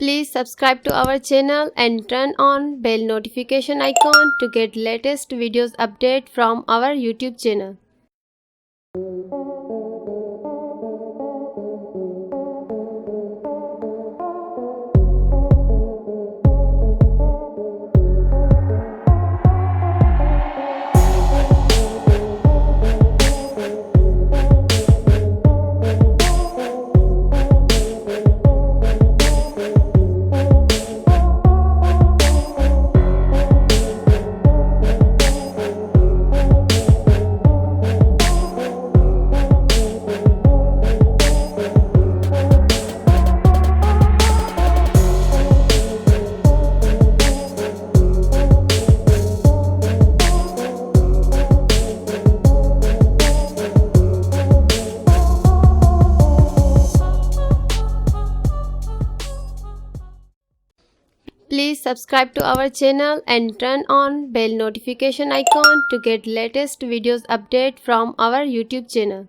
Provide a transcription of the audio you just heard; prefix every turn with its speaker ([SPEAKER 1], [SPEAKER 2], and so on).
[SPEAKER 1] Please subscribe to our channel and turn on bell notification icon to get latest videos update from our YouTube channel. Please subscribe to our channel and turn on bell notification icon to get latest videos update from our YouTube channel.